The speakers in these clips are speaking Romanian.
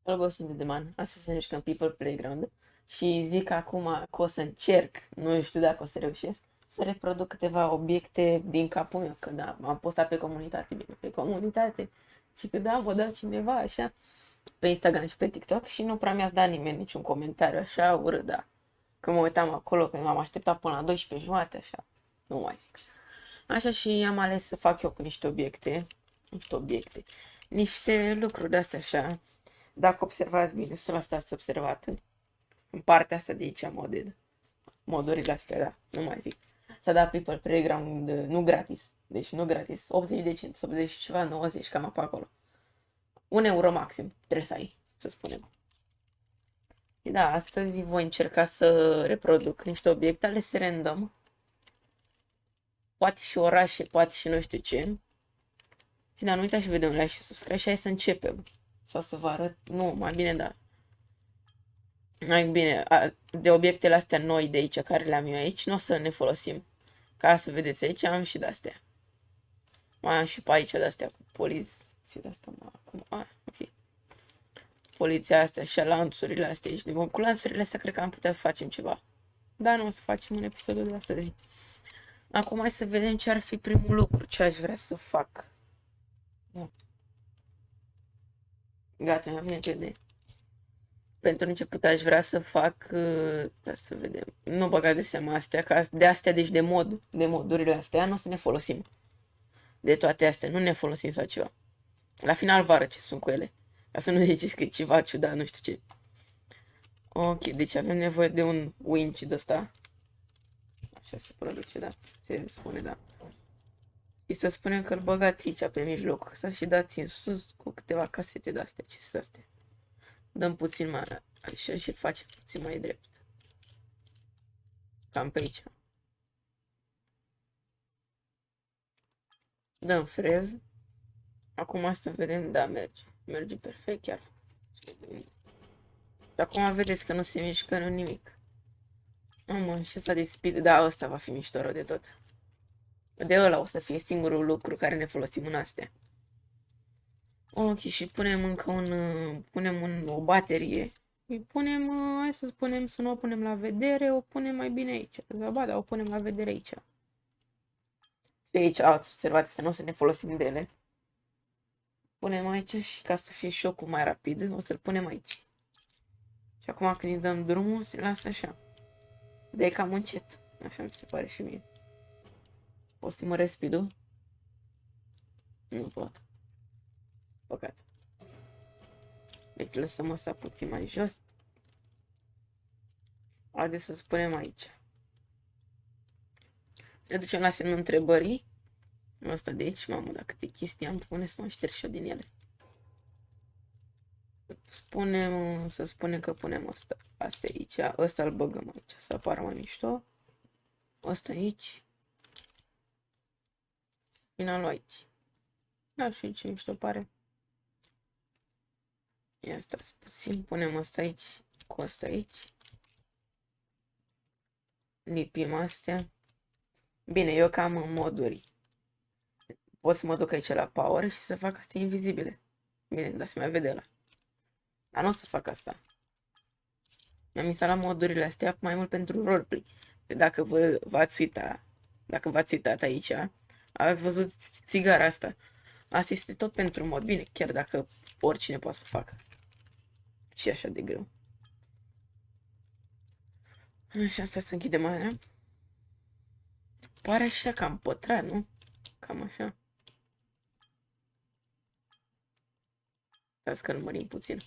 Albo sunt de man. Astăzi să ne jucăm People Playground și zic acum că o să încerc, nu știu dacă o să reușesc, să reproduc câteva obiecte din capul meu, că da, am postat pe comunitate, bine, pe comunitate și că da, mă dă cineva așa pe Instagram și pe TikTok și nu prea mi-a dat nimeni niciun comentariu așa urât, da. Că mă uitam acolo, că m-am așteptat până la 12 jumate, așa, nu mai zic. Așa și am ales să fac eu cu niște lucruri de-astea așa. Dacă observați bine, 100% ați observat în partea asta de aici, modurile astea, da, nu mai zic. S-a dat People Playground nu gratis, deci nu gratis, 80 de cenți, 80 și ceva, 90, cam pe acolo. 1 euro maxim, trebuie să ai, să spunem. Și da, astăzi voi încerca să reproduc niște obiecte alese random, poate și orașe, poate și nu știu ce. Și da, nu uitați și video un like și subscribe și hai să începem. Sau să vă arăt, nu, mai bine da. Mai bine, de obiectele astea noi de aici, care le-am eu aici, nu o să ne folosim. Ca să vedeți aici, am și de-astea. Mai am și pe aici de-astea cu poliție de-astea, acum, ok. Poliția astea și lanțurile astea aici. Cu lanțurile astea cred că am putea să facem ceva. Dar nu o să facem în episodul de astăzi. Acum hai să vedem ce ar fi primul lucru, ce aș vrea să fac. Da. Gata, mi-a venit o idee. Pentru început aș vrea să fac, da, să vedem, nu băga de seama astea, că de astea, deci de modurile astea, nu o să ne folosim. De toate astea, nu ne folosim sau ceva. La final vară ce sunt cu ele. Ca să nu ziceți că e ceva ciudat, nu știu ce. Ok, deci avem nevoie de un winch de ăsta. Așa se produce, da. Se spune, da. Și să spunem că îl băgați aici pe mijloc. Să și dați în sus cu câteva casete de astea. Ce sunt astea? Dăm puțin mai așa și facem puțin mai drept. Cam pe aici. Dăm frez. Acum să vedem, da, merge. Merge perfect chiar. Și acum vedeți că nu se mișcă nu nimic. Mă, și ăsta de speed, da, ăsta va fi mișto rău de tot. De ăla o să fie singurul lucru care ne folosim în astea. Ok, și punem încă o baterie. Îi punem, hai să spunem, să nu o punem la vedere, o punem mai bine aici. Ba, da, o punem la vedere aici. Și aici ați observat să nu o să ne folosim de ele. Punem aici și ca să fie șocul mai rapid, o să-l punem aici. Și acum când îi dăm drumul, se lasă așa. De e cam încet. Așa mi se pare și mie. Pot să măresc speed-ul? Nu pot. Păcat. Deci lăsăm asta puțin mai jos. Haideți să spunem aici. Ne ducem la semnul întrebării. Asta de aici, mamă, dacă câte chestii am pune să mă șterg și eu din ele. Să spunem că punem asta. Asta aici, ăsta îl băgăm aici, să apară mai mișto. Ăsta aici. Finalul aici. Da, și ce mișto pare. Ia stați puțin, punem asta aici, cu asta aici. Lipim astea. Bine, eu cam în moduri. Pot să mă duc aici la power și să fac astea invizibile. Bine, dar se mai vede ăla. Dar nu o să fac asta. Mi-am instalat modurile astea mai mult pentru roleplay. Dacă v-ați uitat aici, ați văzut țigara asta. Asta este tot pentru mod. Bine, chiar dacă oricine poate să facă. Și așa de greu. Și asta să închidem aia. Pare așa cam pătrat, nu? Cam așa. Stați că îl mărim puțin.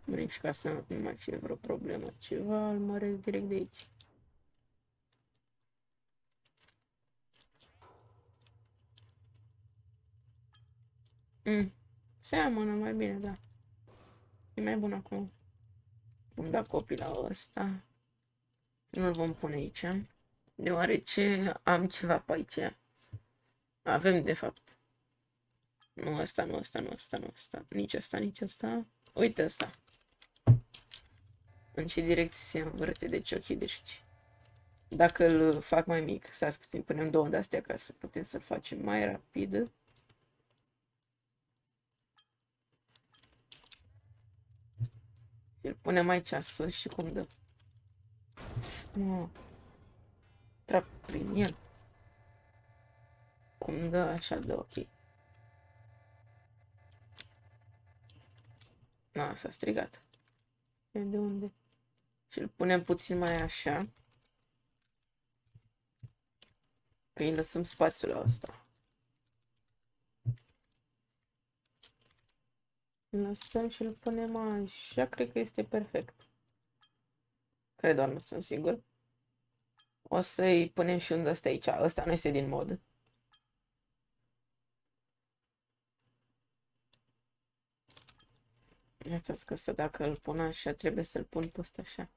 Mărim și ca să nu mai fie vreo problemă. Ceva, îl măresc direct de aici. Seamănă mai bine, da. E mai bun acum. Vom da copii la ăsta. Nu-l vom pune aici. Deoarece am ceva pe aici. Avem, de fapt. Nu asta, nu asta, nu asta, nu asta. Nici asta, nici asta. Uite asta. În ce direcție se învârte, deci ok, deci dacă îl fac mai mic, stați puțin, punem două de astea ca să putem să-l facem mai rapid. Îl punem aici sus și cum dă. Mă, trag prin el. Cum dă, așa dă, ok. Na, s-a strigat. De unde? Și îl punem puțin mai așa. Că îi lăsăm spațiul la ăsta. Îl lăsăm și îl punem așa, cred că este perfect. Cred, doar nu sunt sigur. O să-i punem și unde ăsta aici. Ăsta nu este din mod. Uitați că ăsta, dacă îl pun așa, trebuie să-l pun pe ăsta așa.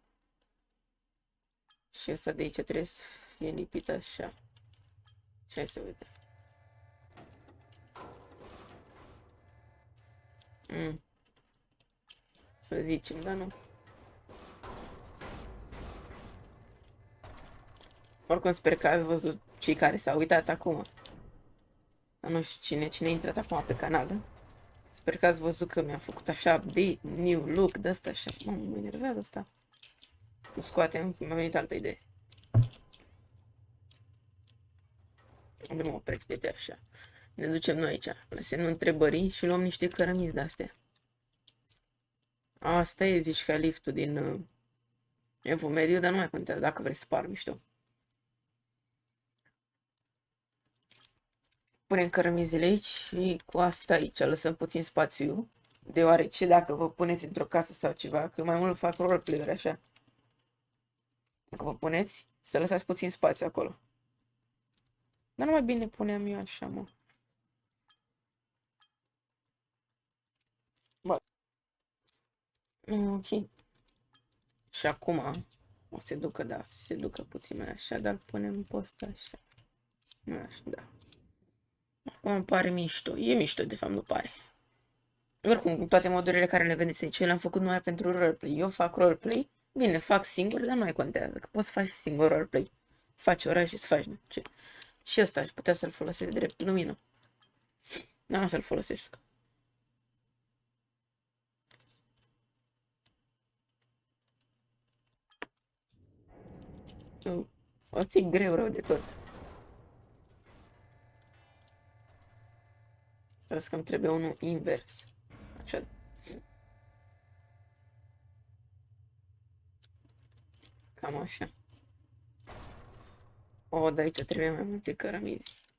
Și ăsta de aici trebuie să fie lipit așa. Și hai să vedem. Să zicem, dar nu. Oricum sper că ați văzut cei care s-au uitat acum. Dar nu știu cine a intrat acum pe canal. Sper că ați văzut că mi-am făcut așa update, new look, de asta așa. Mă enervează asta. Nu scoatem, că mi-a venit altă idee. Am o pereche de așa. Ne ducem noi aici. Lăsăm întrebări și luăm niște cărămizi de-astea. Asta e, zici, ca liftul din Evul Mediu, dar nu mai contează dacă vrei să par mișto. Punem cărămizile aici și cu asta aici lăsăm puțin spațiu. Deoarece dacă vă puneți într-o casă sau ceva, că mai mult fac roleplay-uri așa. Dacă vă puneți, să lăsați puțin spațiu acolo. Dar nu mai bine puneam eu așa, mă. Bă. Ok. Și acum o să se ducă, da, să se ducă puțin mai așa, dar punem pe ăsta așa. Așa, da. Acum îmi pare mișto. E mișto, de fapt, nu pare. Oricum, cu toate modurile care le vedeți aici, eu le-am făcut numai pentru roleplay. Eu fac roleplay, bine, fac singur, dar nu mai contează, că poți să faci singur roleplay. Să faci oraș și să faci ce. Și ăsta aș putea să-l folosesc drept lumină. Dar nu să-l folosesc. O ții greu rău de tot. Stai că îmi trebuie unul invers. Așa. Cam așa. O, de aici trebuie mai multe cărămizi.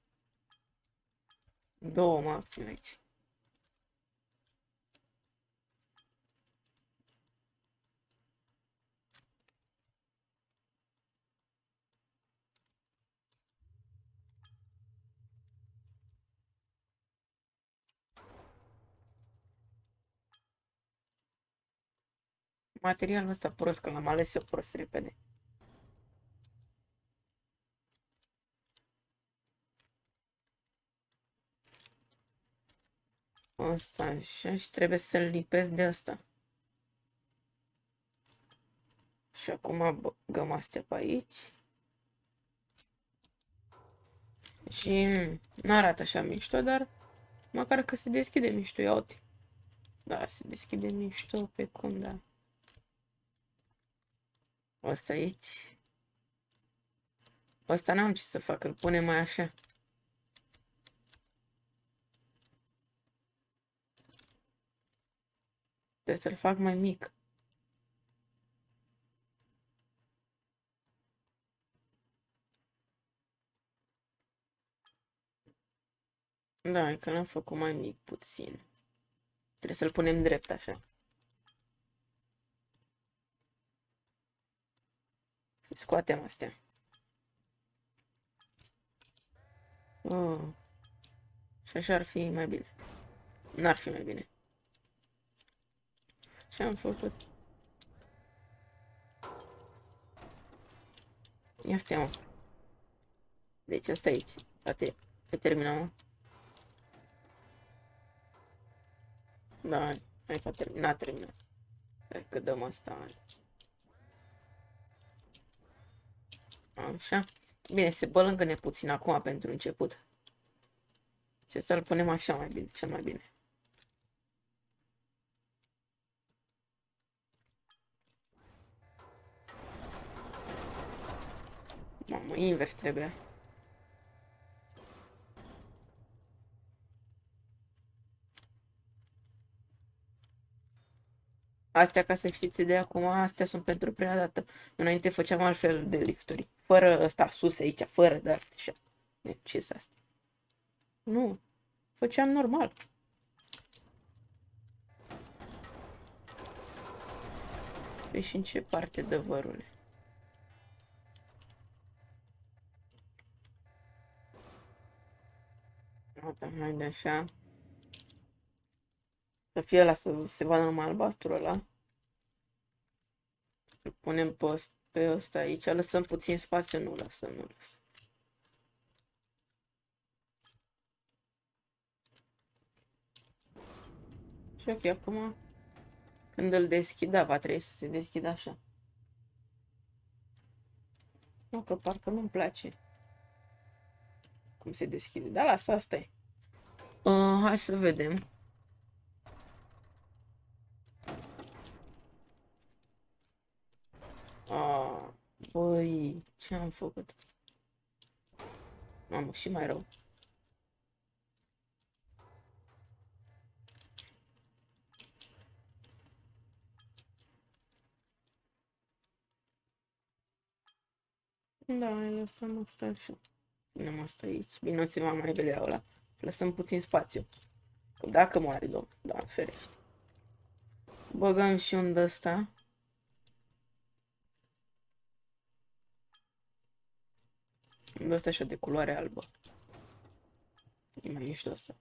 Două maxim aici. Materialul ăsta prost, că l-am ales eu prost repede. Asta așa și trebuie să-l lipesc de asta. Și acum băgăm astea pe aici. Și nu arată așa mișto, dar măcar că se deschide mișto, ia uite. Da, se deschide mișto pe cum, da. Asta aici. Asta n-am ce să fac, îl punem mai așa. Trebuie să-l fac mai mic. Da, e că l-am făcut mai mic puțin. Trebuie să-l punem drept așa. Scoatem astea. Și așa ar fi mai bine. N-ar fi mai bine. Ce am făcut? Ia stai, mă. Deci asta aici. Poate ai terminat, mă. Da, hai că a terminat, terminat. Hai că dăm asta. Așa. Bine, se bălângă-ne puțin acum pentru început. Și să-l punem așa mai bine, cel mai bine. Mamă, invers trebuie. Astea, ca să știți de acum, astea sunt pentru prima dată. Înainte făceam altfel de lifturi. Fără ăsta sus aici, fără de astea așa. De ce sunt astea? Nu, făceam normal. Păi și în ce parte de vărule? Uite, mai de așa. Să fie ăla, să se vadă numai albastru ăla. Îl punem pe ăsta aici. Lăsăm puțin spațiu, nu lăsăm, nu lăsăm. Și ok, acum când îl deschid, da, va trebui să se deschidă așa. Nu, că parcă nu-mi place cum se deschide. Da, lasă, asta e. Hai să vedem. Ah, băi, ce am făcut? Mamă, și mai rău. Da, lăsăm asta așa. Punem asta aici. Bine, o să mă mai vedea ăla. Lăsăm puțin spațiu. Că dacă moare, doamne ferește. Băgăm și un ăsta. Un ăsta așa de culoare albă. E mai mișto asta.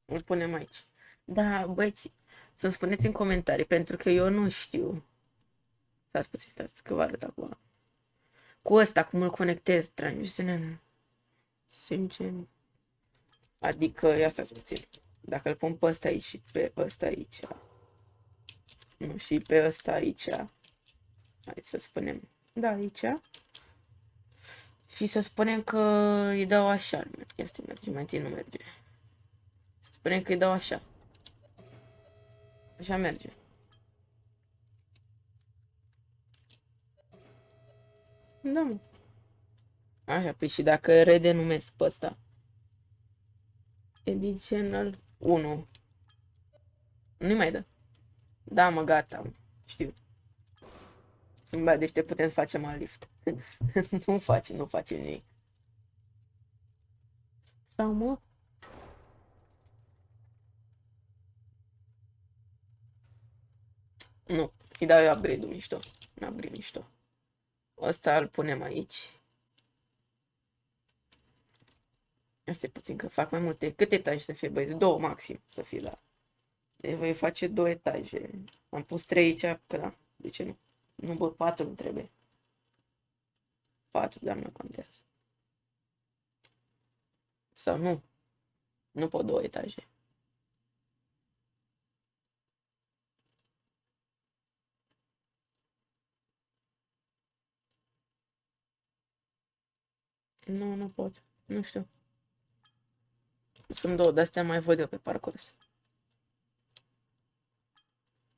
Îl punem aici. Da, băieți, să-mi spuneți în comentarii, pentru că eu nu știu. Stați puțin, stați, că vă arăt acum. Cu ăsta, cum îl conectez, tranziționăm. Simgen. Adică, ia stați puțin. Dacă îl pun pe ăsta aici și pe ăsta aici. Nu, și pe ăsta aici. Hai să spunem. Da, aici. Și să spunem că îi dau așa. Este merge, mai întâi nu merge. Să spunem că îi dau așa. Așa merge. Da, mă. Așa, păi și dacă redenumesc pe ăsta. Editional 1. Nu-i mai dă. Da, mă, gata, mă. Știu. Sunt băiat deștept, putem să facem alt lift. Nu facem nimic. Sau, mă? Nu. Îi dau eu upgrade-ul mișto. Un upgrade mișto. Ăsta îl punem aici. Asta e puțin că fac mai multe. Câte etaje să fie, băieți? Două maxim să fie la... Deci voi face două etaje. Am pus trei aici, că da. De ce nu? Nu, bă, patru nu trebuie. Patru, dar nu contează. Sau nu. Nu pot două etaje. Nu, nu pot. Nu știu. Sunt două, de-astea mai văd eu pe parcurs.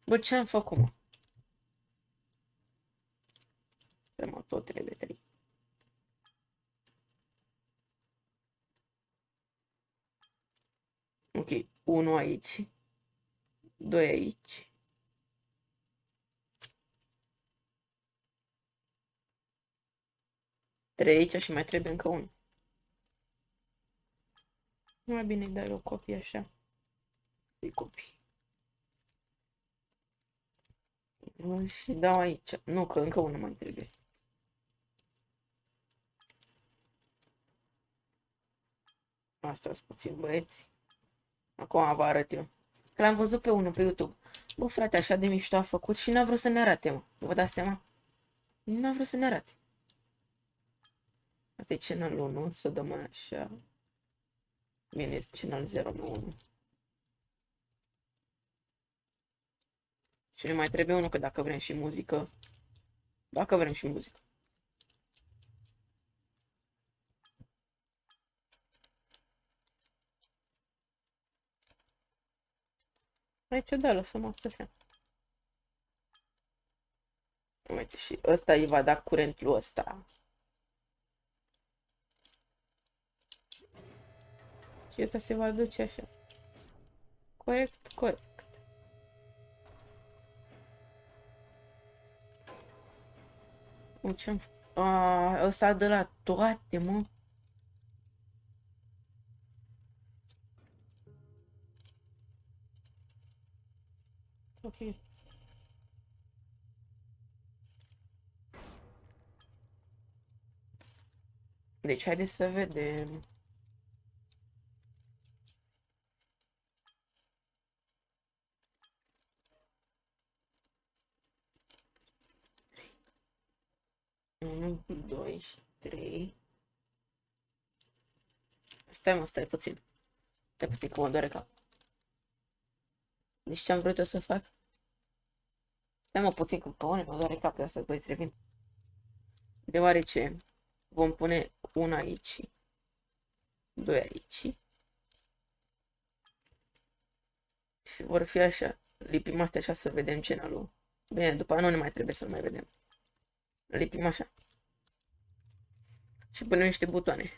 Bă, ce am făcut, mă? Mă, tot trebuie trei. Ok, unu aici. Doi aici. Trei aici și mai trebuie încă unul. Mai bine îi dai o copie așa. Îi copii. Și dau aici. Nu, că încă unul mai trebuie. Asta sunt puțin, băieți. Acum vă arăt eu. Că l-am văzut pe unul pe YouTube. Bă, frate, așa de mișto a făcut și n-a vrut să ne arate, mă. Vă dați seama? N-a vrut să ne arate. Asta e channel 1, să dăm așa. Bine, este channel 0, nu 1. Și ne mai trebuie unul, că dacă vrem și muzică. Dacă vrem și muzică. Aici da, lăsăm asta așa. Uite, și ăsta îi va da curent lui ăsta. Și ăsta se va duce așa. Corect, corect. Ce-am făcut? Ăsta de la toate, mă. Ok. Deci, haideți să vedem. Unu, doi și trei. Stai puțin. Stai puțin că mă doare cap. Deci ce am vrut eu să fac? Stai mă puțin că pe mă doare cap de asta, băieți, revin. Deoarece vom pune una aici, doi aici. Și vor fi așa. Lipim astea așa să vedem ce n-a. Bine, după nu ne mai trebuie să mai vedem. Lipim așa. Și punem niște butoane.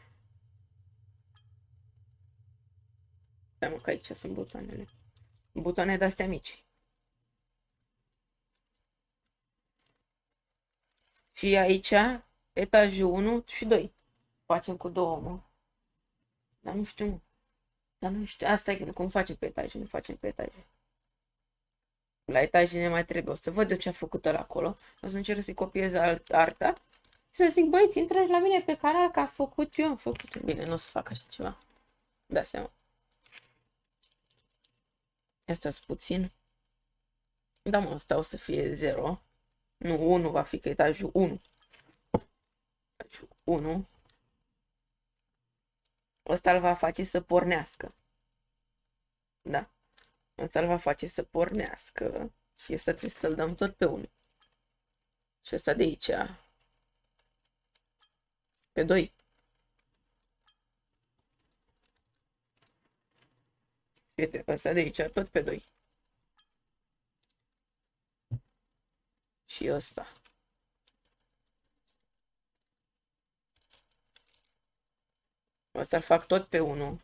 Da, mă, că aici sunt butoanele. Butoane de-astea mici. Și aici, etajul 1 și 2. Facem cu două, mă. Dar nu știu, mă. Dar nu știu. Asta e cum facem pe etaje, nu facem pe etaje. La etaje ne mai trebuie. O să văd eu ce a făcut ăla acolo. O să încerc să-i copiez arta. Și să zic, băieți, intrați la mine pe canal că a făcut eu, am făcut eu. Bine, nu o să fac așa ceva. Da seama. Asta puțin. Da, mă, asta o să fie 0. Nu, 1 va fi, că etajul 1. Etajul 1. Ăsta îl va face să pornească. Da. Ăsta îl va face să pornească. Și ăsta trebuie să-l dăm tot pe 1. Și ăsta de aici. Pe 2. Uite, ăsta de aici, tot pe 2. Și ăsta. Ăsta îl fac tot pe 1.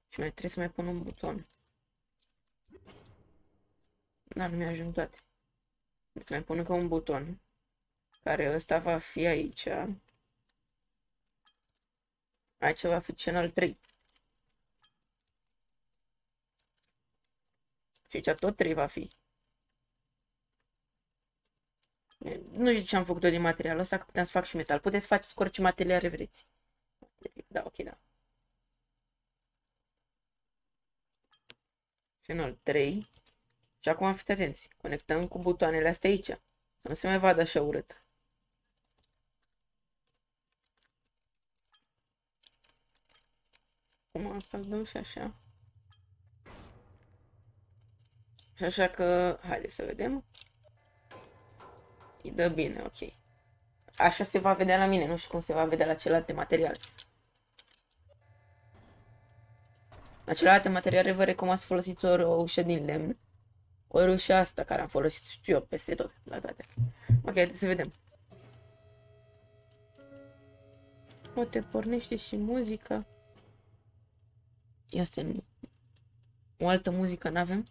Și mai trebuie să mai pun un buton. Da, nu mi-ajung toate. Trebuie să mai pun încă un buton. Care ăsta va fi aici. Aici va fi channel 3. Și aici tot 3 va fi. Nu știu ce am făcut eu din materialul ăsta, că puteam să fac și metal. Puteți să faceți cu orice materiale vreți. Da, ok, da. Channel 3. Și acum fiți atenți. Conectăm cu butoanele astea aici. Să nu se mai vadă așa urât. Acum să-l dăm și așa. Și așa că, haideți să vedem. Îi dă bine, ok. Așa se va vedea la mine, nu știu cum se va vedea la celelalte materiale. La celelalte materiale vă recomand să folosiți ori o ușă din lemn, ori ușa asta care am folosit, știu eu, peste tot, la toate. Ok, haideți să vedem. Poate pornește și muzica. Este o altă muzică n-avem?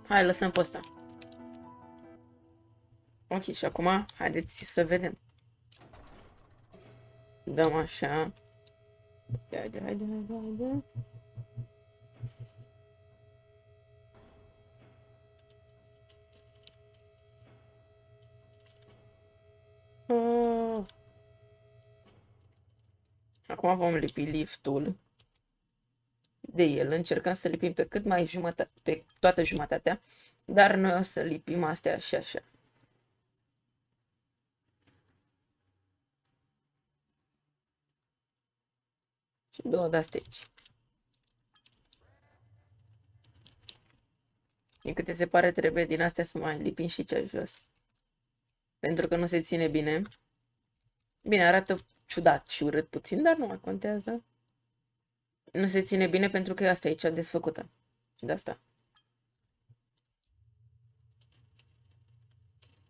Hai, lăsăm pe ăsta. Ok, și acum haideți să vedem. Dăm așa. Haide. Ah. Acum vom lipi liftul de el. Încercăm să lipim pe cât mai jumătate, pe toată jumătatea, dar noi o să lipim astea și așa. Și două de-astea aici. Din câte se pare, trebuie din astea să mai lipim și cea jos. Pentru că nu se ține bine. Bine, arată ciudat și urât puțin, dar nu mai contează. Nu se ține bine pentru că asta e cea desfăcută. Și de asta.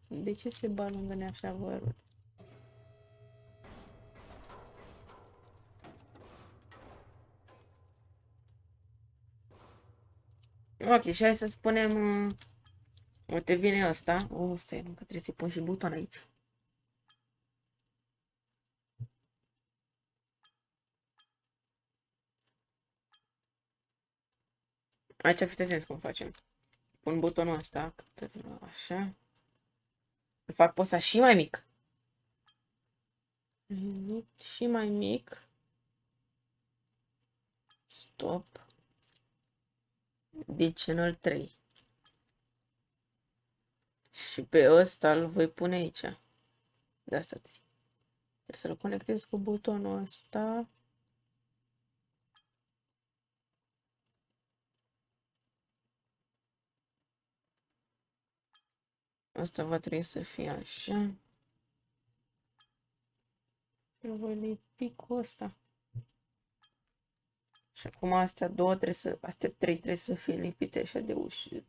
De ce se balongăne așa, vă rog? Ok, și hai să spunem... uite, vine ăsta. Stai, că trebuie să-i pun și buton aici. Aici fiți sens cum facem. Pun butonul ăsta, așa. Îl fac pe ăsta și mai mic. Și mai mic. Stop. De channel 3. Și pe ăsta îl voi pune aici. De asta trebuie să-l conectez cu butonul ăsta. Asta va trebui să fie așa. Eu voi lipi cu ăsta. Și acum astea două trebuie să, astea trei trebuie să fie lipite așa de ușă.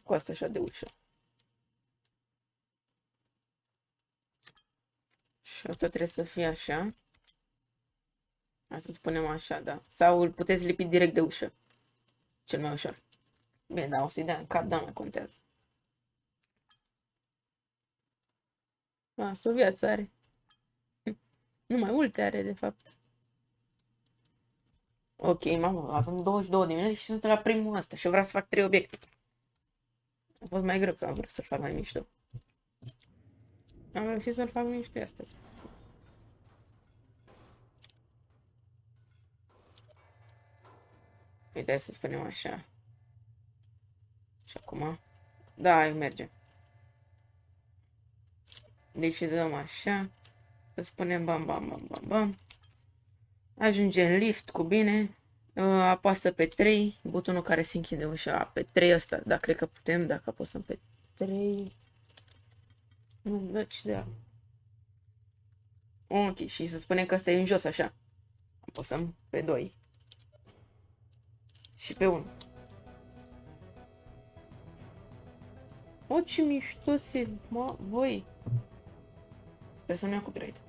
Cu asta așa de ușă. Și asta trebuie să fie așa. Asta spunem așa, da. Sau îl puteți lipi direct de ușă. Cel mai ușor. Bine, da, o să-i dea în cap, dar nu contează. Asta o viață are. Nu mai multe are, de fapt. Ok, mamă, avem 22 de minute și sunt la primul ăsta și eu vreau să fac 3 obiecte. A fost mai greu că am vrut să-l fac mai mișto. Am reușit să-l fac mișto astăzi. Uite, să spunem așa. Și acum? Da, merge. Deci dăm așa. Să spunem bam. Ajunge în lift cu bine. Apasă pe 3. Butonul care se închide ușa. Pe 3 ăsta. Da, cred că putem. Dacă apăsăm pe 3. Nu, deci da. Ok, și să spunem că ăsta e în jos așa. Apăsăm pe 2. Și pe 1. O, ce mișto se... Mă, voi. Sper să nu ia copyright.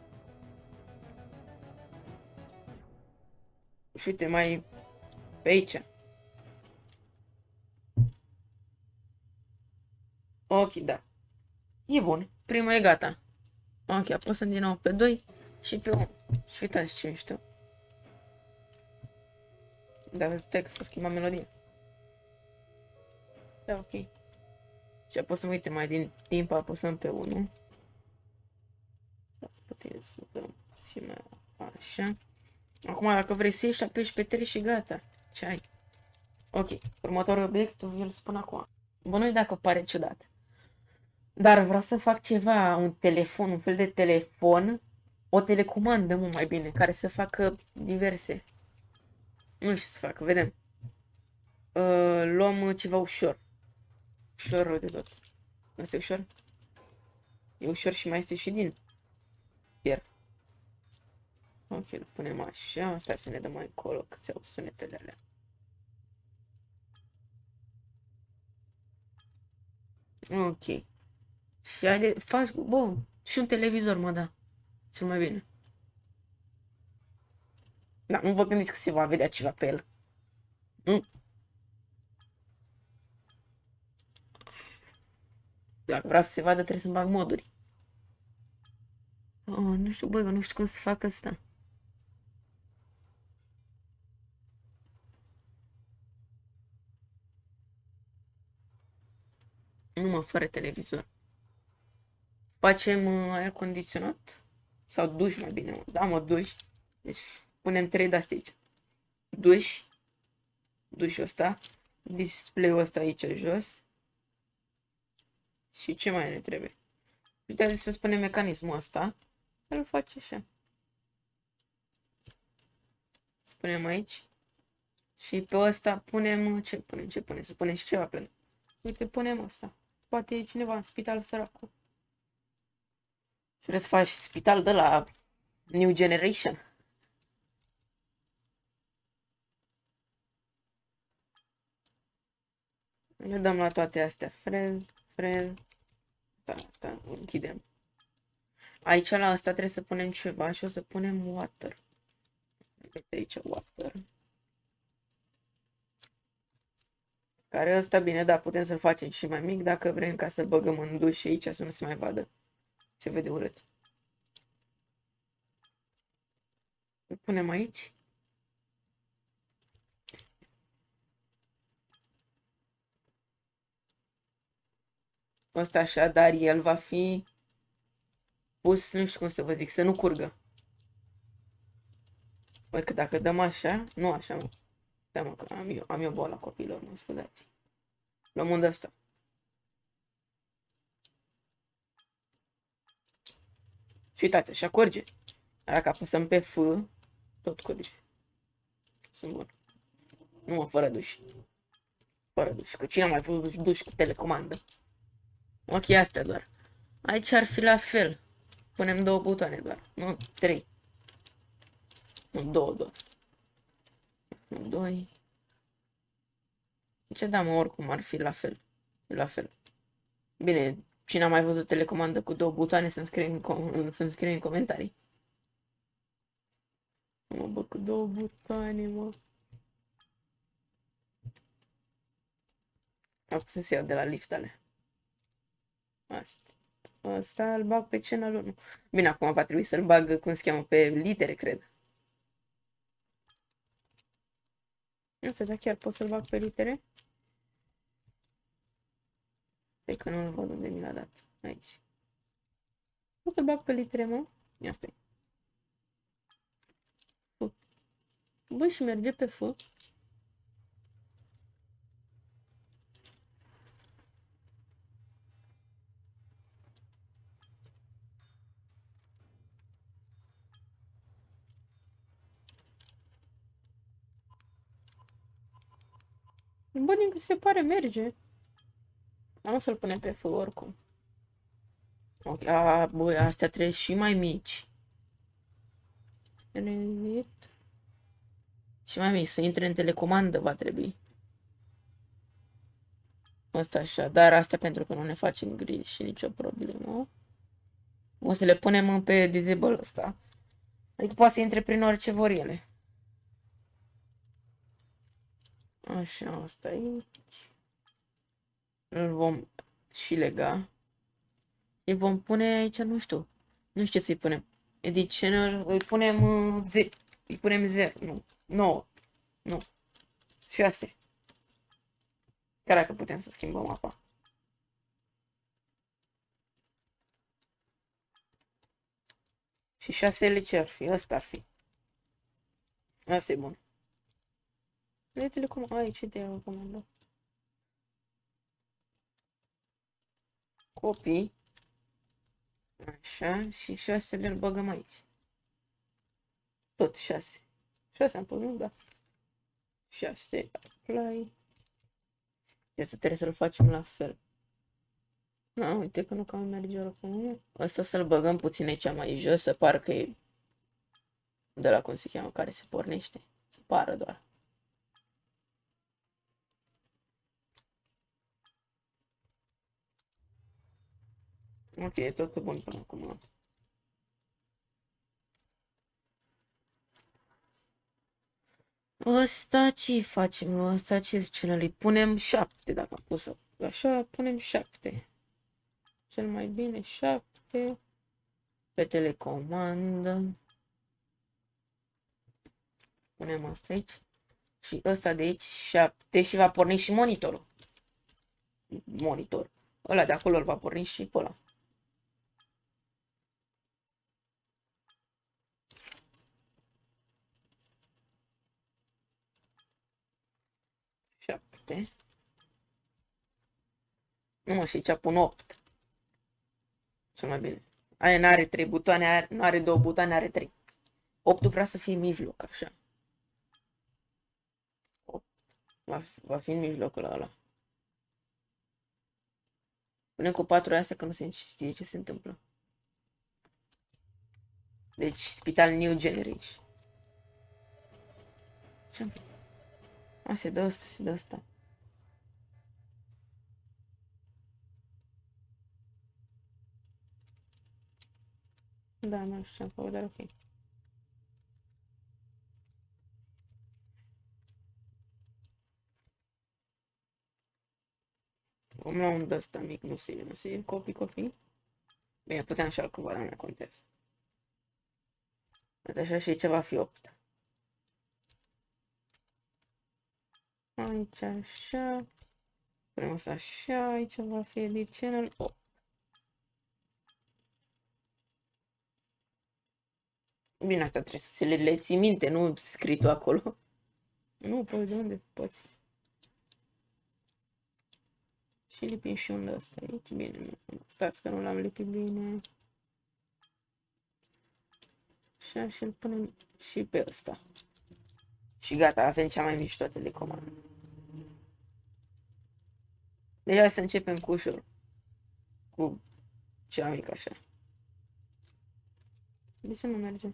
Și uite, mai pe aici. Ok, da. E bun. Prima e gata. Ok, apăsăm din nou pe 2 și pe 1. Și uitați ce mișto. Da, stai să schimbăm melodia. Da, ok. Și apăsăm, uite, mai din timp apăsăm pe 1. Stați puțin să dăm simea așa. Acum, dacă vrei să ieși, apeși pe 3 și gata. Ce ai? Ok, următorul obiect vi-l spun acum. Bă, nu-i dacă pare ciudat. Dar vreau să fac ceva, un telefon, un fel de telefon, o telecomandă, mă, mai bine, care să facă diverse. Nu știu ce să fac, vedem. Luăm ceva ușor. Ușor rău de tot. Asta e ușor? E ușor și mai este și din fier. Ok, îl punem așa. Stai să ne dăm mai încolo, că ți-au sunetele alea. Ok. Și haide, faci, bă, și un televizor, mă, da. Cel mai bine. Da, nu vă gândiți că se va vedea ceva pe el. Nu? Dacă vreau să se vadă, trebuie să-mi bag moduri. Oh, nu știu, băi, nu știu cum să fac asta. Nu mă, fără televizor. Facem aer condiționat? Sau duș mai bine, mă. Da, mă, duș. Deci punem 3 de-astea aici. Duș. Dușul ăsta. Display-ul ăsta aici jos. Și ce mai ne trebuie? Uite, să spunem mecanismul ăsta. Îl face așa. Spunem aici. Și pe ăsta punem... Ce punem? Ce punem? Să punem și ceva pe el. Uite, punem ăsta. Poate e cineva în spital săracul. Și vreți să faci spital de la New Generation. Le dăm la toate astea. Frez. Asta, închidem. Aici la asta trebuie să punem ceva și o să punem water. Uite aici water. Care ăsta, bine, da, putem să-l facem și mai mic dacă vrem ca să-l băgăm în duș și aici să nu se mai vadă. Se vede urât. Îl punem aici. Ăsta așa, dar el va fi pus, nu știu cum să vă zic, să nu curgă. Păi că dacă dăm așa, nu așa, mă. Stai mă, că am eu boala copilor, mă scuzați. Luăm unde ăsta. Și uitați, așa curge. Dacă apăsăm pe F, tot curge. Sunt bun. Nu mă, fără duș. Fără duș. Că cine a mai fost duș cu telecomandă? Ok, astea doar. Aici ar fi la fel. Punem 2 butoane doar. Nu, 3. Nu, 2 doar. Nu, 2. Ce da, mă, oricum ar fi la fel. La fel. Bine, cine a mai văzut telecomandă cu 2 butoane să-mi scrie în comentarii. Mă, bă, cu 2 butoane, mă. Acum să se iau de la liftele. Asta îl bag pe channel 1. Bine, acum va trebui să-l bag, cum se cheamă, pe litere, cred. Asta, dar chiar pot să-l bag pe litere? Stai că nu-l văd unde mi l-a dat. Aici. Pot să-l bag pe litere, mă? Ia stai. Bă, și merge pe F. Bă, din cât se pare merge. Dar nu să-l punem pe F oricum. Ok, băi, astea trebuie și mai mici. Și mai mici, să intre în telecomandă va trebui. Asta așa, dar asta pentru că nu ne facem griji și nicio problemă. O să le punem pe disable ăsta. Adică poate să intre prin orice vor ele. Așa, asta aici. Îl vom și lega. Îi vom pune aici, nu știu. Nu știu ce să-i punem. Edit channel, îi punem 0, nu, 9, nu, 6. Chiar dacă putem să schimbăm apa. Și 6 ce ar fi? Ăsta ar fi. Asta e bun. Vedeți-le cum... Aici de recomandă. Copii. Așa. Și 6 le băgăm aici. Tot 6. 6 am pus, nu? Da. 6. Apply. Ia să trebuie să-l facem la fel. Na, uite că nu cam merge oricum. Asta să-l băgăm puțin aici mai jos, să pară că e de la cum se cheamă, care se pornește. Să pară doar. Ok, e totul bun până acum. Ăsta ce facem? Ăsta ce zice? Îi punem 7, dacă am pus așa, punem 7. Cel mai bine 7. Pe telecomandă. Punem asta aici. Și ăsta de aici 7 și va porni și monitorul. Monitor. Ăla de acolo îl va porni și pe ăla. Șapte. Nu mă, și aici pun 8. Cel mai bine. Aia n-are 3 butoane, nu are 2 butoane, are 3. 8 vrea să fie în mijloc, așa. 8. Va fi în mijlocul ăla. Punem cu 4 astea că nu se știe ce se întâmplă. Deci, spital New Generation. Ce-am făcut? A, se dă ăsta, se dă ăsta. Da, nu știu ce-am făcut, dar ok. Vom lua un de-ăsta mic, nu se copii. Bine, puteam și altcumva, dar nu contează. Uite așa și aici va fi 8. Aici așa. Punem asta așa, aici va fi edit channel 8. Bine, asta trebuie să ți le ții minte, nu scrii tu acolo. Nu, păi de unde poți? Și lipim și un ăsta aici. Bine, nu. Stați că nu l-am lipit bine. Așa și îl punem și pe ăsta. Și gata, avem cea mai mișto telecomandă. Deci hai să începem cu ușor. Cu cea mică așa. De ce nu merge?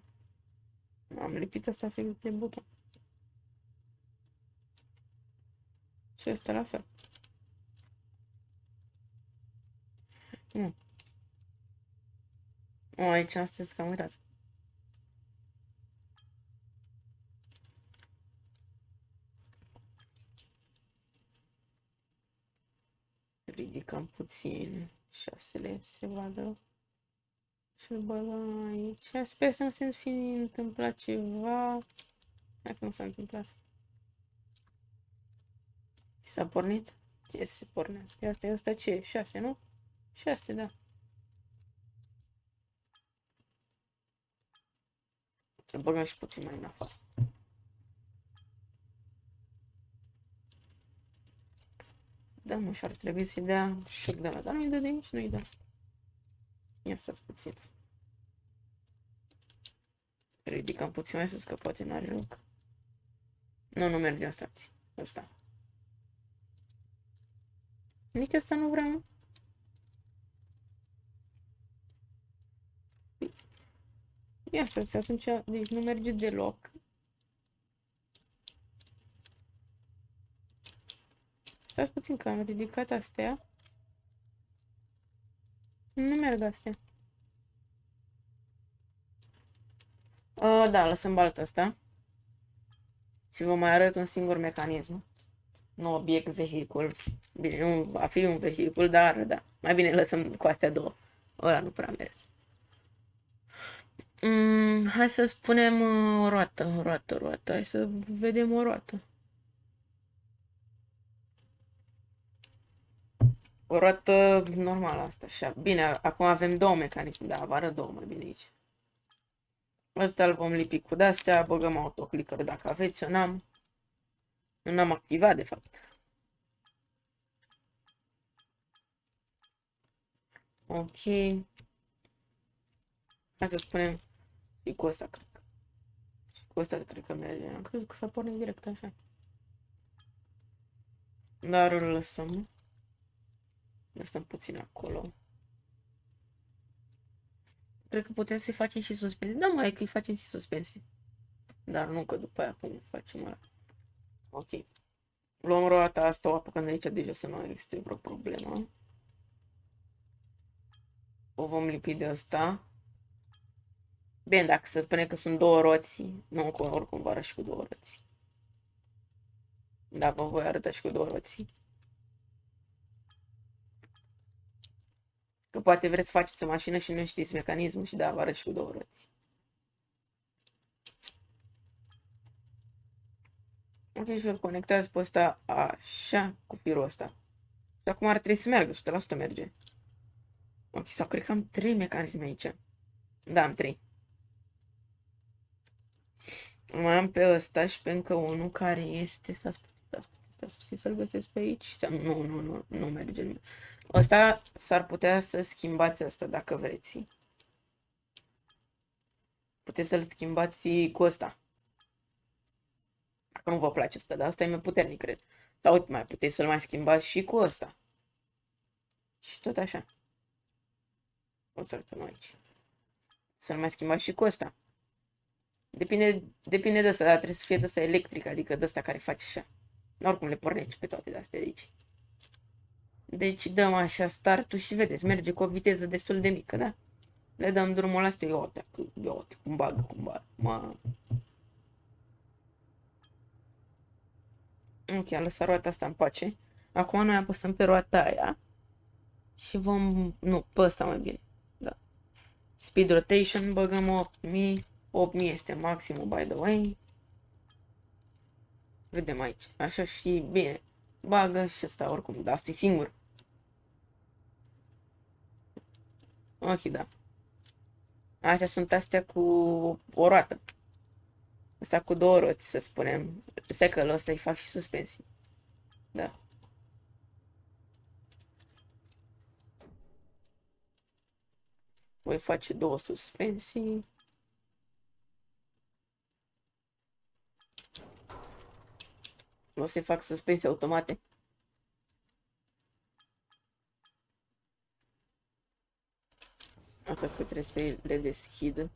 Am lipit asta de buton. Și asta la fel. Nu. O, aici astăzi că am uitat. Ridicăm puțin. 6 se vadă. Și îl băgăm aici. Sper să nu se fi întâmplat ceva. Dacă nu s-a întâmplat. Și s-a pornit? Ce să se pornească? Iată, ăsta ce e? 6, nu? 6, da. Să băgăm și puțin mai în afară. Da, mă, și ar trebui să-i dea șoc de la, dar nu-i dă de aici, nu-i dă. Ia stați puțin. Ridicăm puțin mai sus, că poate n-are loc. Nu, nu merge, stați. Ăsta. Nici asta nu vreau. Ia stați, atunci, deci nu merge deloc. Stați puțin că am ridicat astea. Nu merg astea. Da, lăsăm balta asta. Și vă mai arăt un singur mecanism. Nu obiect vehicul. Bine, nu va fi un vehicul, dar da. Mai bine lăsăm cu astea două. Ăla nu prea mers. Hai să spunem roată. Hai să vedem o roată. O roată normală asta, așa. Bine, acum avem două mecanisme, da, vă arăt două mai bine aici. Ăsta îl vom lipi cu de-astea, băgăm autoclicker dacă aveți, eu n-am. Nu n-am activat, de fapt. Ok. Hai să spunem și cu ăsta, cred că. Și cu ăsta cred că merge. Am crezut că s-a pornit direct așa. Dar îl lăsăm. Lăsăm puțin acolo. Cred că putem să-i facem și suspensie. Da, mai că îi facem și suspensie. Dar nu că după aia cum facem ăla. Ok. Luăm roata asta, o apucăm de aici deja să nu existe vreo problemă. O vom lipi de asta. Bine, dacă se spune că sunt două roți, nu că oricum vă arăt și cu două roți. Da, vă voi arăta și cu două roți. Că poate vreți să faceți o mașină și nu știți mecanismul și da, vă arăt și cu două roți. Ok, și îl conectați pe ăsta așa, cu firul ăsta. Și acum ar trebui să meargă, 100% merge. Ok, sau cred că am 3 mecanisme aici. Da, am 3. Mai am pe ăsta și pe încă unul care este... Stați puțin să-l găsesc pe aici. Nu merge. Ăsta s-ar putea să schimbați asta dacă vreți. Puteți să-l schimbați cu ăsta. Dacă nu vă place ăsta, dar ăsta e mai puternic, cred. Sau uite, mai puteți să-l mai schimbați și cu ăsta. Și tot așa. O să-l pun aici. Să-l mai schimbați și cu ăsta. Depinde de ăsta, dar trebuie să fie de ăsta electric, adică de ăsta care face așa. Oricum le pornești pe toate de astea de aici. Deci dăm așa startul și vedeți, merge cu o viteză destul de mică, da? Le dăm drumul ăsta, iote, cum bag. Ok, am lăsat roata asta în pace. Acum noi apăsăm pe roata aia și vom... Nu, pe ăsta mai bine. Da. Speed rotation, băgăm 8000. 8000 este maximul, by the way. Vedem aici. Așa și bine. Bagă și ăsta oricum, dar asta e singur. Ok, da. Astea sunt astea cu o roată. Asta cu două roți, să spunem. Stai că ăsta îi fac și suspensii. Da. Voi face două suspensii. O să-i fac suspensii automate. Asta că trebuie să le deschid.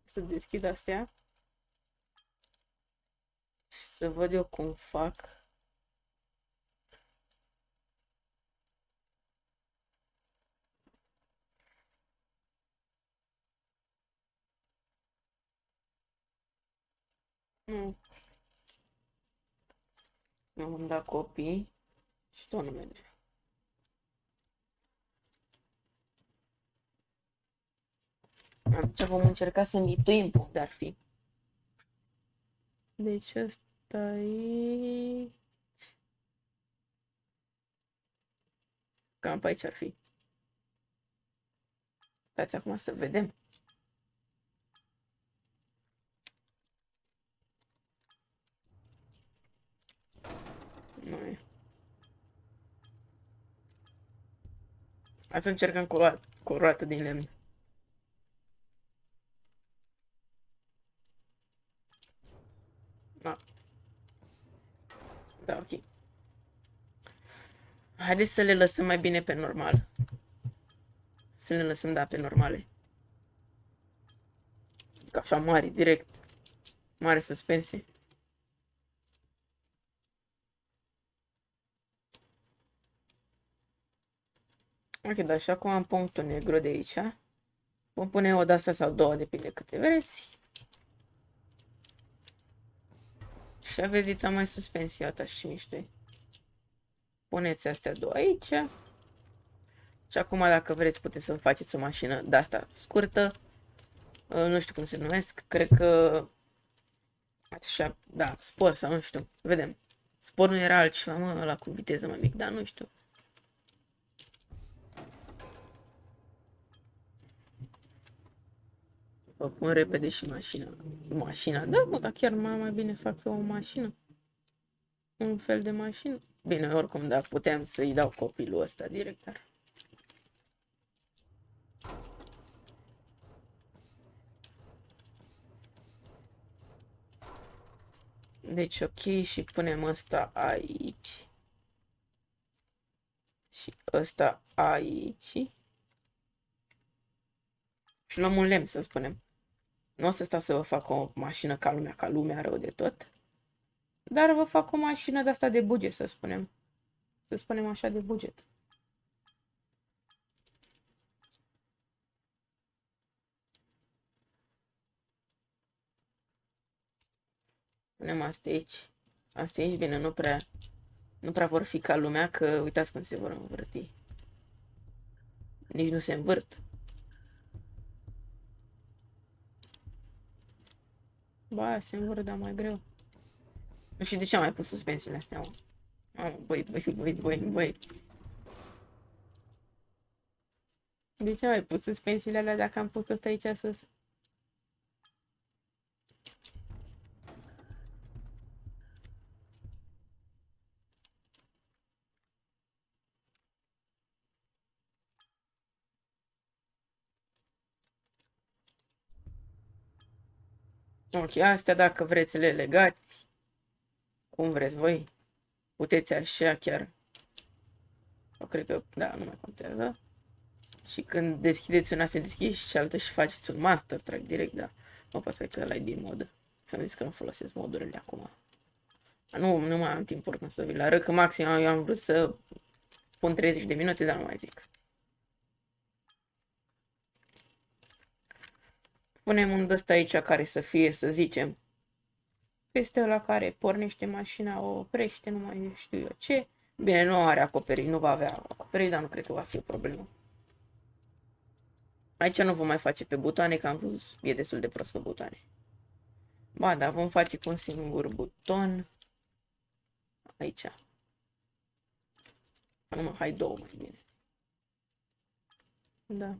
Să deschid astea. Și să văd eu cum fac. Nu. Mi-am dat copii. Și tot nu merge. Atunci vom încerca să mituim unde ar fi. Deci ăsta e... Cam pe aici ar fi. Stați acum să vedem. Nu e. Hai să încercăm cu o roată din lemn. Da. Da, ok. Haideți să le lăsăm mai bine pe normal. Să le lăsăm, da, pe normale. Ca așa mari, direct. Mare suspensie. Ok, dar și acum am punctul negru de aici. Vom pune o de-asta sau două, depinde câte vreți. Și aveți dita mai suspensie, iată și mișto. Puneți astea două aici. Și acum, dacă vreți, puteți să faceți o mașină de-asta scurtă. Nu știu cum se numesc. Cred că... Așa, da, spor sau nu știu. Vedem. Spor nu era altceva, mă, ăla cu viteză mai mic, dar nu știu. Vă pun repede și mașina. Mașina? Da, mă, dar chiar mai bine fac eu o mașină. Un fel de mașină. Bine, oricum, da, puteam să-i dau copilul ăsta direct, dar... Deci, ok, și punem ăsta aici. Și ăsta aici. Și luăm un lemn, să spunem. Nu o să stau să vă fac o mașină ca lumea rău de tot. Dar vă fac o mașină de asta de buget, să spunem. Să spunem așa, de buget. Punem astea aici. Astea aici, bine, nu prea vor fi ca lumea, că uitați cum se vor învârti. Nici nu se învârt. Ba, se învârt, dar mai greu. Nu știu de ce am mai pus suspensiile astea, mă. Băi. De ce mai pus suspensiile alea dacă am pus ăsta aici sus? Ok, astea dacă vreți să le legați, cum vreți voi, puteți așa chiar. Eu cred că, da, nu mai contează. Și când deschideți una, se deschideți și altă și faceți un master track direct, da. Mă pasă că ăla din mod. Și am zis că nu folosesc modurile acum. Nu mai am timp oricum să vi le arăt, că maxim eu am vrut să pun 30 de minute, dar nu mai zic. Punem un ăsta aici care să fie, să zicem, este ăla care pornește mașina, o oprește, nu mai știu eu ce. Bine, nu are acoperiri, nu va avea acoperiri, dar nu cred că va fi o problemă. Aici nu vom mai face pe butoane, că am văzut, e destul de prost cu butoane. Ba, da, vom face cu un singur buton. Aici. Nu, hai două mai bine. Da.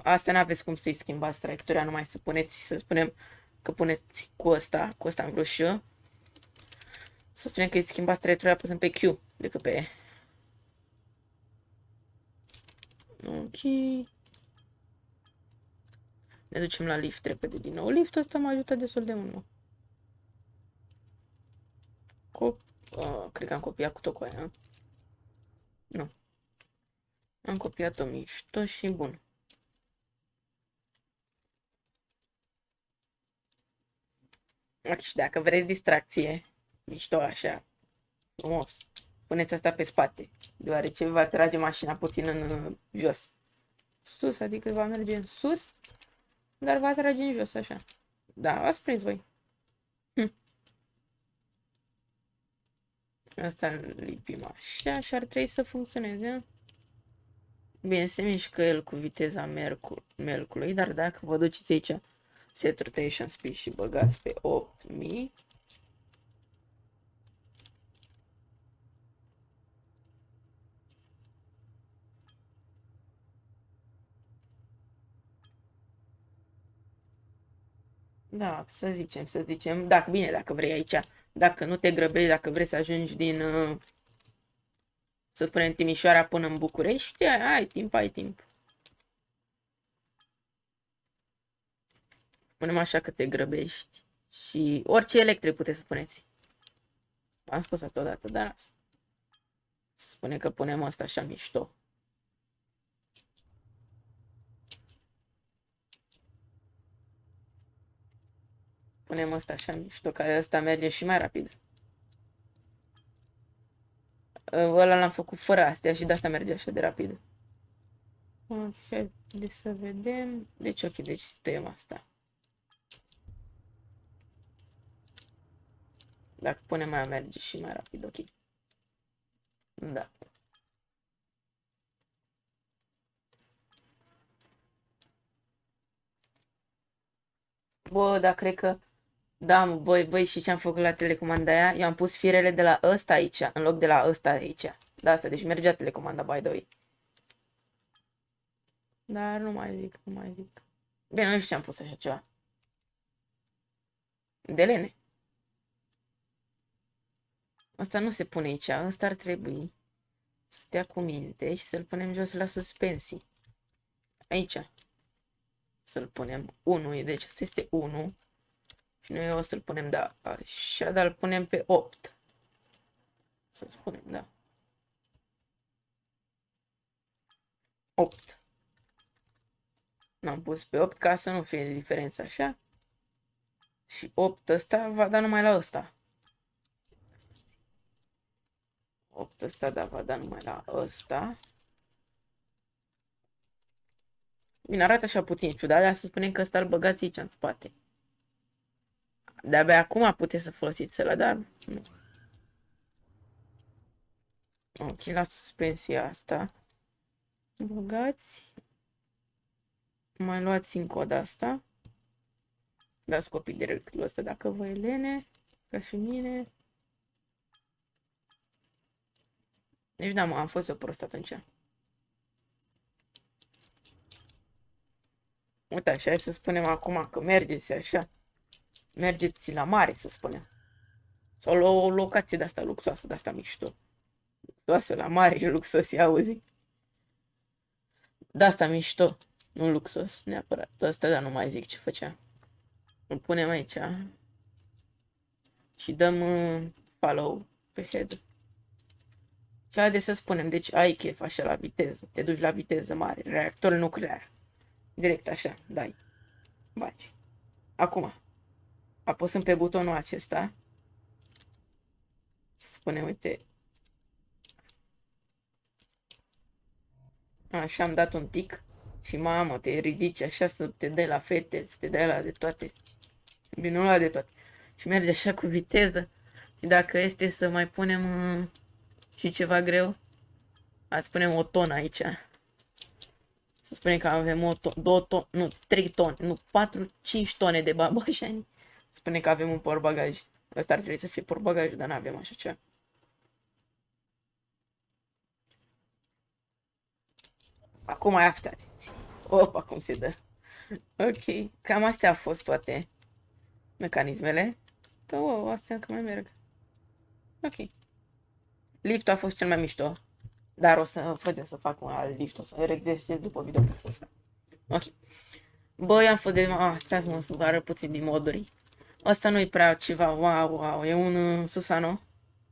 Astea n-aveți cum să-i schimbați traiectoria, numai să puneți, să spunem că puneți cu ăsta am vrut și eu. Să spunem că îi schimbați traiectoria apăsând pe Q, decât pe E. Ok. Ne ducem la lift repede din nou. Liftul ăsta m-a ajutat destul de mult. Cred că am copiat cu tot cu aia. Nu. Am copiat-o mișto și bun. Ok, și dacă vreți distracție, mișto așa, frumos, puneți asta pe spate, deoarece va trage mașina puțin în jos. Sus, adică va merge în sus, dar va trage în jos, așa. Da, ați prins voi. Asta îl lipim așa și ar trebui să funcționeze. Bine, se mișcă el cu viteza melcului, dar dacă vă duceți aici, set rotation speed și băgați pe 8000, da, să zicem, dacă bine, dacă vrei aici, dacă nu te grăbești, dacă vrei să ajungi din, să spunem, Timișoara până în București, ai timp, ai timp. Spunem așa că te grăbești și orice electric puteți să puneți. Am spus asta odată, dar las. Să spune că punem asta așa mișto. Punem asta așa mișto, care ăsta merge și mai rapid. Ăla l-am făcut fără astea și de asta merge așa de rapid. Așa, de să vedem. Deci, ok, deci stăm asta. Dacă punem mai merge și mai rapid, ok. Da. Bă, dar cred că, da, băi, și ce am făcut la telecomanda aia? Eu am pus firele de la ăsta aici, în loc de la ăsta aici. Da, asta, deci mergea telecomanda, by the way. Dar nu mai zic, nu mai zic. Bine, nu știu ce am pus așa ceva. De lene. Asta nu se pune aici, ăsta ar trebui să stea cu minte și să-l punem jos la suspensii. Aici. Să-l punem 1, deci asta este 1. Și noi o să-l punem, da, așa, dar îl punem pe 8. Să spunem, da. 8. N-am pus pe 8 ca să nu fie diferență așa. Și 8 ăsta va da numai la ăsta. 8 ăsta, da, va da numai la ăsta. Bine, arată așa puțin ciudat, dar să spunem că ăsta îl băgați aici în spate. De-abia acum puteți să folosiți ăla, dar nu. Ok, la suspensia asta. Băgați. Mai luați încă o de asta. Dați copii directul ăsta dacă vă e lene. Ca și mine. Deci da, mă, am fost eu prost atunci. Uite, așa, hai să spunem acum că mergeți așa. Mergeți la mare, să spunem. Sau la o locație de-asta luxoasă, de-asta mișto. Luxoasă la mare, luxos, ia auzi? De-asta mișto, nu luxos, neapărat. Asta, dar nu mai zic ce făcea. Îl punem aici și dăm follow pe head. Și haide să spunem, deci ai chef așa la viteză, te duci la viteză mare, reactor nuclear. Direct așa, dai, bagi. Acum, apăsăm pe butonul acesta. Să spunem, uite, așa am dat un tic. Și mamă, te ridici așa să te dai la fete, să te dai la de toate. Bine, nu la de toate. Și merge așa cu viteză. Și dacă este să mai punem și ceva greu, să punem o tonă aici. Să spunem că avem o tonă, 2 tone, nu, 3 tone, nu, 4, 5 tone de babașani. Spune că avem un portbagaj. Ăsta ar trebui să fie portbagaj, dar nu avem așa ceva. Acum ai aflat. Opa, cum se dă. Ok, cam astea au fost toate mecanismele. Astea că mai merg. Ok. Liftul a fost cel mai mișto. Dar o să vedem să fac un alt lift, o să exersez după videoclipul ăsta. Ok. Băi, am fost de... stai mă să vă arăt puțin din moduri. Asta nu-i prea ceva, wow, e un Susano.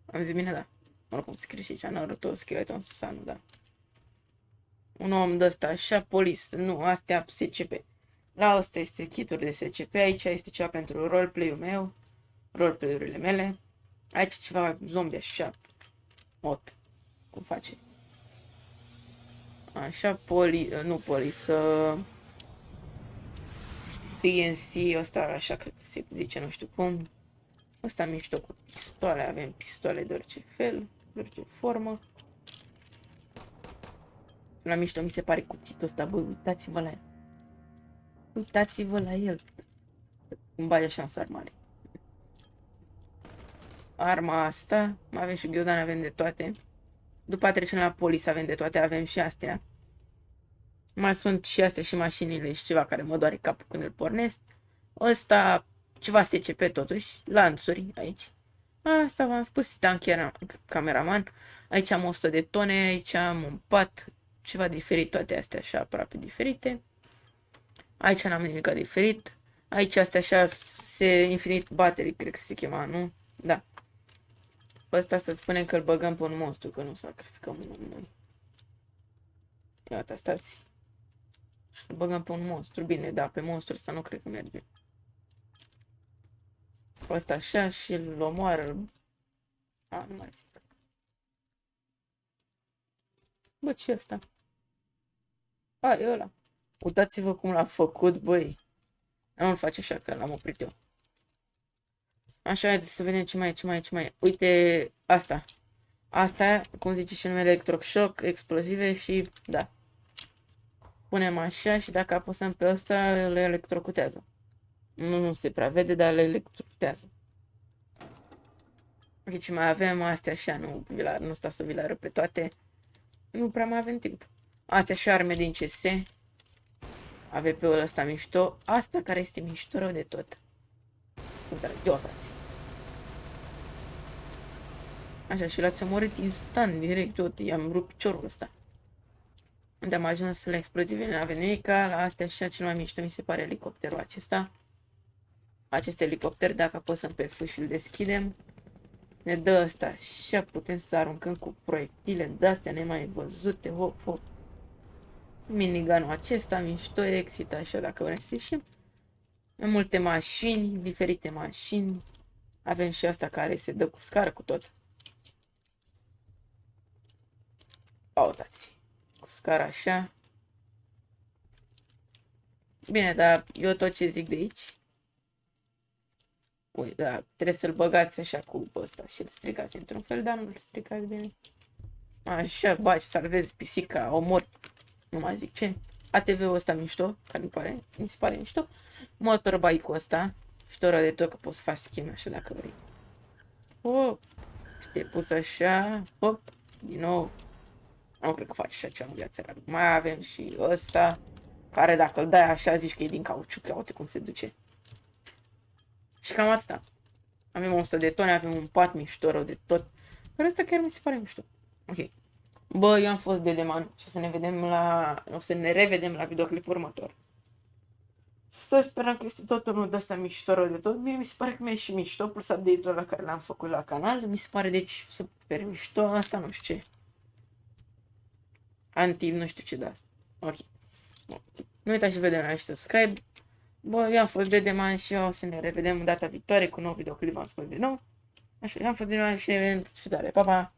Am zis bine, da. Oricum scrie și aici, Naruto, Skeleton, Susano, da. Un om de ăsta, așa, polis, nu, astea SCP. La asta este kituri de SCP, aici este ceva pentru roleplay-ul meu, roleplay-urile mele. Aici ceva zombie așa, hot, cum face. Așa, nu polis, PNC, ăsta așa cred că se zice, nu știu cum. Ăsta mișto cu pistoale, avem pistoale de orice fel, de orice formă. La mișto mi se pare cuțitul ăsta, băi, uitați-vă la el. Uitați-vă la el. Îmi bage așa în sarmale. Arma asta, mai avem și ghiudan, avem de toate. După trecem la polis, avem de toate, avem și astea. Mai sunt și astea și mașinile și ceva care mă doare capul când îl pornesc. Ăsta, ceva SCP totuși, lanțuri aici. Asta v-am spus, tanker, cameraman. Aici am 100 de tone, aici am un pat, ceva diferit, toate astea așa aproape diferite. Aici n-am nimic diferit. Aici astea așa, Infinite Battery, cred că se chema, nu? Da. Ăsta să spunem că îl băgăm pe un monstru, că nu sacrificăm unul noi. Iată, stați. Și îl băgăm pe un monstru. Bine, da, pe monstru ăsta nu cred că merge. Ăsta așa și îl omoară. Nu mai zic. Bă, ce ăsta? E ăla. Uitați-vă cum l-a făcut, băi. Nu-l face așa, că l-am oprit eu. Așa, haideți să vedem ce mai e. Uite, asta. Asta, cum zice și numele, electroshock, explozive și, da. Punem așa și dacă apăsăm pe ăsta, le electrocutează. Nu se prea vede, dar le electrocutează. Și ce mai avem? Astea așa, nu stau să vi le arăt pe toate. Nu prea mai avem timp. Astea și arme din CS. AVP-ul ăsta mișto. Asta care este mișto rău de tot. Idiotați. Așa, și l-ați omorât instant, direct, tot. I-am rupt piciorul ăsta. Unde am ajuns la explozive, nu avem nimic. La astea așa, cel mai mișto mi se pare elicopterul acesta. Acest elicopter, dacă apăsăm pe F și îl deschidem, ne dă ăsta. Și putem să aruncăm cu proiectile de-astea nemai văzute. Hop, hop. Minigunul acesta, mișto, exit, așa, dacă vrem să ieșim. Mai multe mașini, diferite mașini. Avem și asta care se dă cu scară, cu tot. Uitați. Cu scara așa. Bine, dar eu tot ce zic de aici. Ui, da, trebuie să-l băgați așa cu ăsta și îl stricați într-un fel, dar nu îl stricați bine. Așa, bagi, salvezi pisica, omor. Nu mai zic ce. ATV-ul ăsta mișto, care mi se pare mișto. Motorbike-ul ăsta. Și tot rău de tot că poți să faci schimb așa dacă vrei. Hop. Și te-ai pus așa. Hop. Din nou. Nu cred că faci așa ceva în viața reală. Mai avem și ăsta. care dacă îl dai așa zici că e din cauciuc, ia uite cum se duce. Și cam atâta. Avem 100 de tone, avem un pat mișto rău de tot. Dar asta chiar mi se pare mișto. Ok. Bă, eu am fost Dedeman și o să ne revedem la videoclipul următor. Să sperăm că este tot unul de ăsta mișto rău de tot. Mie mi se pare că mi-e și mișto, plus update-ul la care l-am făcut la canal. Mi se pare deci super mișto. Asta nu știu ce. Anti, nu știu ce de asta. Ok. Nu uitați să vedem la și subscribe. Bă, eu am fost Dedeman și o să ne revedem data viitoare cu un nou videoclip, v-am spus din nou. Așa, eu am fost Dedeman și ne vedem data viitoare. Pa, pa!